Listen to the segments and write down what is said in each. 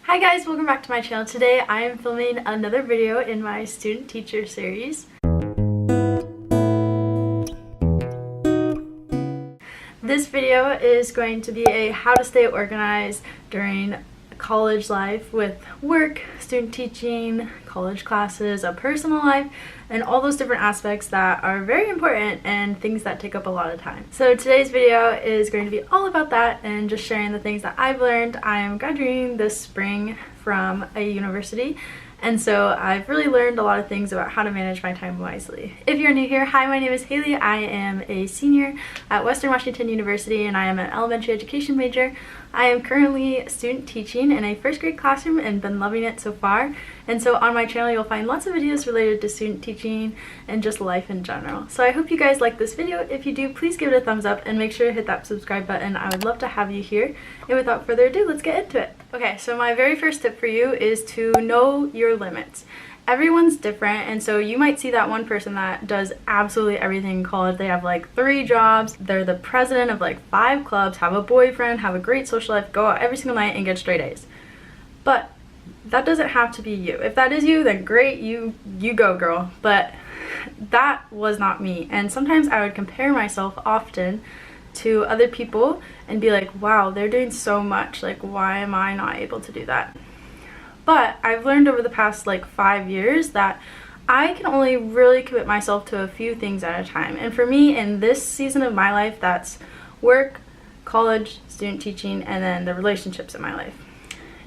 Hi guys, welcome back to my channel. Today I am filming another video in my student teacher series. This video is going to be a how to stay organized during college life with work, student teaching, college classes, a personal life, and all those different aspects that are very important and things that take up a lot of time. So today's video is going to be all about that and just sharing the things that I've learned. I am graduating this spring from a university, and so I've really learned a lot of things about how to manage my time wisely. If you're new here, hi, my name is Haley. I am a senior at Western Washington University and I am an elementary education major. I am currently student teaching in a first grade classroom and been loving it so far. And so on my channel you'll find lots of videos related to student teaching and just life in general. So I hope you guys like this video. If you do, please give it a thumbs up and make sure to hit that subscribe button. I would love to have you here. And without further ado, let's get into it. Okay, so my very first tip for you is to know your limits. Everyone's different, and so you might see that one person that does absolutely everything in college. They have like 3 jobs, they're the president of like 5 clubs, have a boyfriend, have a great social life, go out every single night and get straight A's. But that doesn't have to be you. If that is you, then great, you go girl. But that was not me, and sometimes I would compare myself often to other people and be like, wow, they're doing so much, like why am I not able to do that? But I've learned over the past like 5 years that I can only really commit myself to a few things at a time. And for me, in this season of my life, that's work, college, student teaching, and then the relationships in my life.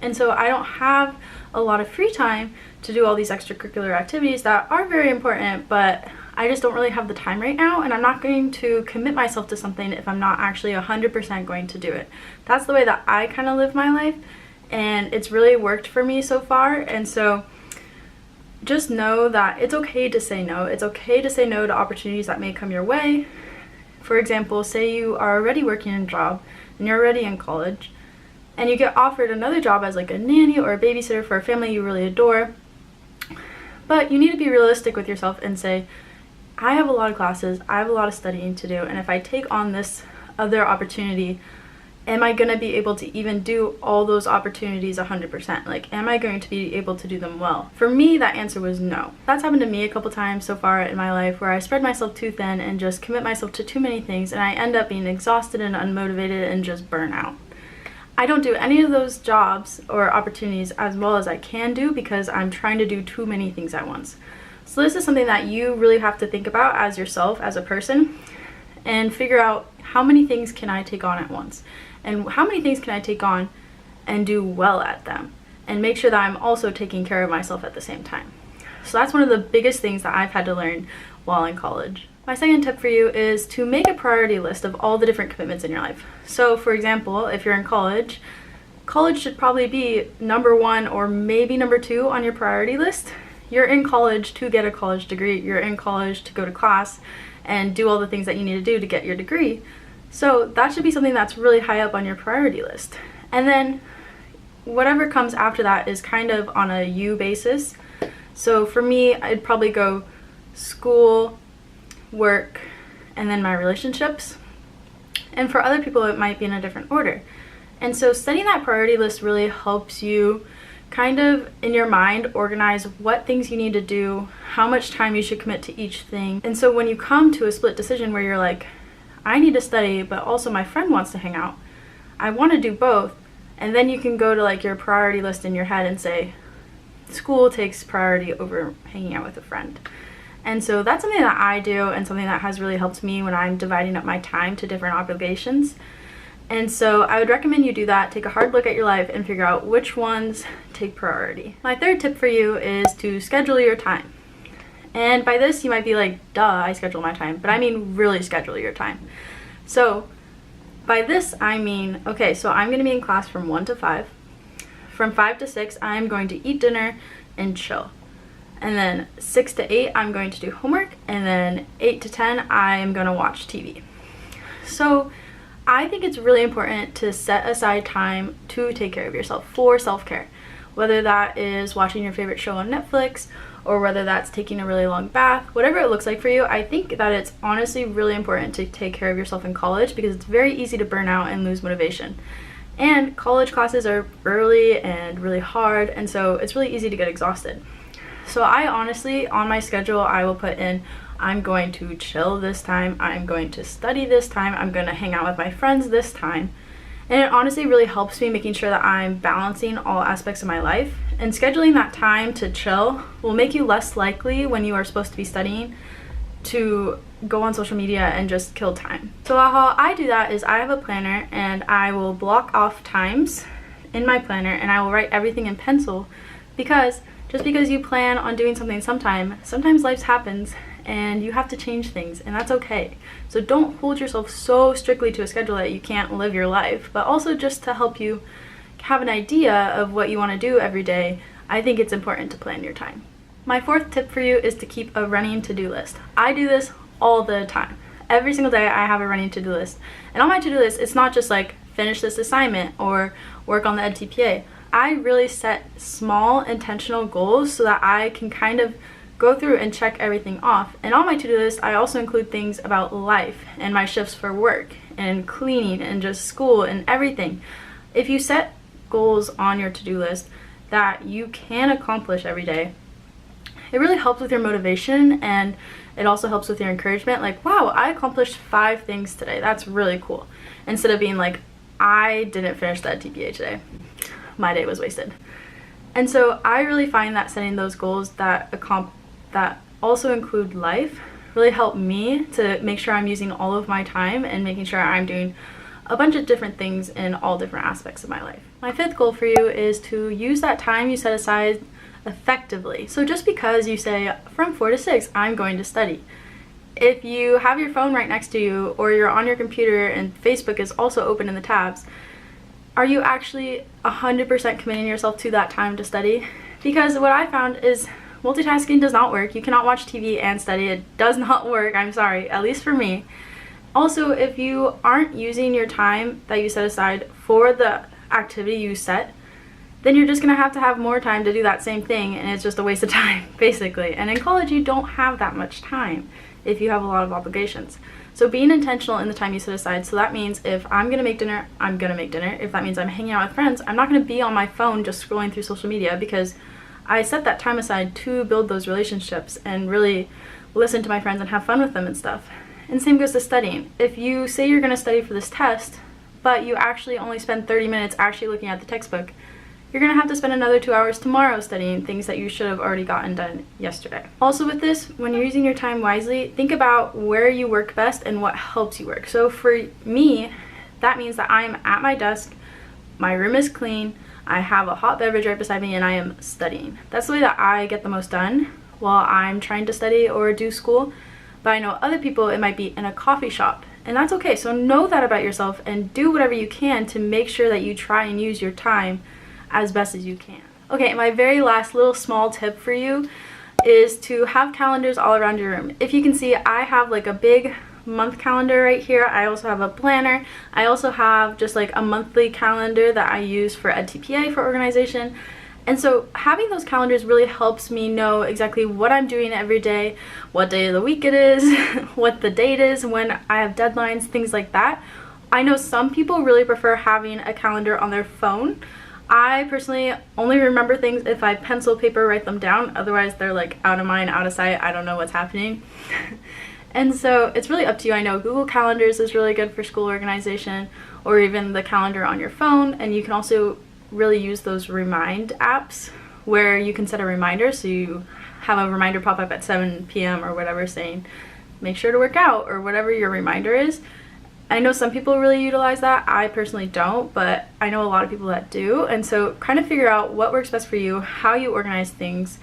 And so I don't have a lot of free time to do all these extracurricular activities that are very important, but I just don't really have the time right now, and I'm not going to commit myself to something if I'm not actually 100% going to do it. That's the way that I kind of live my life, and it's really worked for me so far. And so just know that it's okay to say no. It's okay to say no to opportunities that may come your way. For example, say you are already working a job and you're already in college and you get offered another job as like a nanny or a babysitter for a family you really adore, but you need to be realistic with yourself and say, I have a lot of classes, I have a lot of studying to do, and if I take on this other opportunity, am I going to be able to even do all those opportunities 100%? Like, am I going to be able to do them well? For me, that answer was no. That's happened to me a couple times so far in my life where I spread myself too thin and just commit myself to too many things, and I end up being exhausted and unmotivated and just burn out. I don't do any of those jobs or opportunities as well as I can do because I'm trying to do too many things at once. So this is something that you really have to think about as yourself, as a person, and figure out how many things can I take on at once, and how many things can I take on and do well at them, and make sure that I'm also taking care of myself at the same time. So that's one of the biggest things that I've had to learn while in college. My second tip for you is to make a priority list of all the different commitments in your life. So for example, if you're in college, college should probably be number 1 or maybe number 2 on your priority list. You're in college to get a college degree. You're in college to go to class and do all the things that you need to do to get your degree. So that should be something that's really high up on your priority list. And then whatever comes after that is kind of on a you basis. So for me, I'd probably go school, work, and then my relationships. And for other people, it might be in a different order. And so setting that priority list really helps you kind of in your mind organize what things you need to do, how much time you should commit to each thing. And so when you come to a split decision where you're like, I need to study, but also my friend wants to hang out, I want to do both, and then you can go to like your priority list in your head and say, school takes priority over hanging out with a friend. And so that's something that I do and something that has really helped me when I'm dividing up my time to different obligations. And so I would recommend you do that. Take a hard look at your life and figure out which ones take priority. My third tip for you is to schedule your time. And by this you might be like, duh, I schedule my time, but I mean really schedule your time. So by this I mean, okay, so I'm going to be in class from 1 to 5. From 5 to 6 I'm going to eat dinner and chill. And then 6 to 8 I'm going to do homework, and then 8 to 10 I am going to watch TV. So I think it's really important to set aside time to take care of yourself, for self-care. Whether that is watching your favorite show on Netflix, or whether that's taking a really long bath, whatever it looks like for you, I think that it's honestly really important to take care of yourself in college because it's very easy to burn out and lose motivation. And college classes are early and really hard, and so it's really easy to get exhausted. So I honestly, on my schedule, I will put in, I'm going to chill this time, I'm going to study this time, I'm going to hang out with my friends this time. And it honestly really helps me making sure that I'm balancing all aspects of my life. And scheduling that time to chill will make you less likely when you are supposed to be studying to go on social media and just kill time. So how I do that is I have a planner and I will block off times in my planner and I will write everything in pencil, because just because you plan on doing something sometimes life happens and you have to change things, and that's okay. So don't hold yourself so strictly to a schedule that you can't live your life, but also just to help you have an idea of what you want to do every day, I think it's important to plan your time. My fourth tip for you is to keep a running to-do list. I do this all the time. Every single day I have a running to-do list. And on my to-do list, it's not just like finish this assignment or work on the EdTPA. I really set small intentional goals so that I can kind of go through and check everything off. And on my to-do list, I also include things about life and my shifts for work and cleaning and just school and everything. If you set goals on your to-do list that you can accomplish every day, it really helps with your motivation, and it also helps with your encouragement. Like, wow, I accomplished 5 things today. That's really cool. Instead of being like, I didn't finish that TPA today. My day was wasted. And so I really find that setting those goals that also include life really help me to make sure I'm using all of my time and making sure I'm doing a bunch of different things in all different aspects of my life. My 5th goal for you is to use that time you set aside effectively. So just because you say from 4 to 6 I'm going to study, if you have your phone right next to you or you're on your computer and Facebook is also open in the tabs, are you actually 100% committing yourself to that time to study? Because what I found is multitasking does not work. You cannot watch TV and study. It does not work, I'm sorry, at least for me. Also, if you aren't using your time that you set aside for the activity you set, then you're just going to have more time to do that same thing, and it's just a waste of time, basically. And in college, you don't have that much time if you have a lot of obligations. So being intentional in the time you set aside, so that means if I'm going to make dinner, I'm going to make dinner. If that means I'm hanging out with friends, I'm not going to be on my phone just scrolling through social media, because I set that time aside to build those relationships and really listen to my friends and have fun with them and stuff. And same goes to studying. If you say you're going to study for this test, but you actually only spend 30 minutes actually looking at the textbook, you're going to have to spend another 2 hours tomorrow studying things that you should have already gotten done yesterday. Also with this, when you're using your time wisely, think about where you work best and what helps you work. So for me, that means that I'm at my desk, my room is clean, I have a hot beverage right beside me, and I am studying. That's the way that I get the most done while I'm trying to study or do school. But I know other people, it might be in a coffee shop, and that's okay. So know that about yourself and do whatever you can to make sure that you try and use your time as best as you can. Okay, my very last little small tip for you is to have calendars all around your room. If you can see, I have like a big month calendar right here. I also have a planner. I also have just like a monthly calendar that I use for EdTPA for organization. And so having those calendars really helps me know exactly what I'm doing every day, what day of the week it is, what the date is, when I have deadlines, things like that. I know some people really prefer having a calendar on their phone. I personally only remember things if I pencil paper write them down, otherwise they're like out of mind, out of sight, I don't know what's happening. And so it's really up to you. I know Google Calendars is really good for school organization, or even the calendar on your phone, and you can also really use those remind apps where you can set a reminder, so you have a reminder pop up at 7 p.m. or whatever saying make sure to work out or whatever your reminder is. I know some people really utilize that. I personally don't, but I know a lot of people that do. And so kind of figure out what works best for you, how you organize things,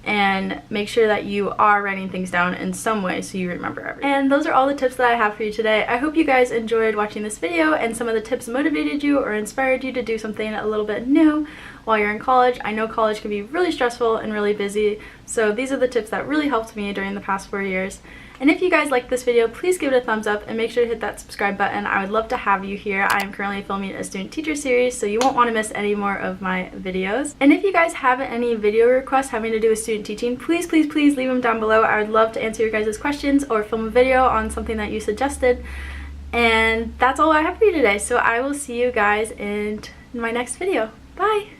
and make sure that you are writing things down in some way so you remember everything. And those are all the tips that I have for you today. I hope you guys enjoyed watching this video and some of the tips motivated you or inspired you to do something a little bit new while you're in college. I know college can be really stressful and really busy, so these are the tips that really helped me during the past 4 years. And if you guys liked this video, please give it a thumbs up and make sure to hit that subscribe button. I would love to have you here. I am currently filming a student teacher series, so you won't want to miss any more of my videos. And if you guys have any video requests having to do with student teaching, please leave them down below. I would love to answer your guys' questions or film a video on something that you suggested. And that's all I have for you today. So I will see you guys in my next video. Bye!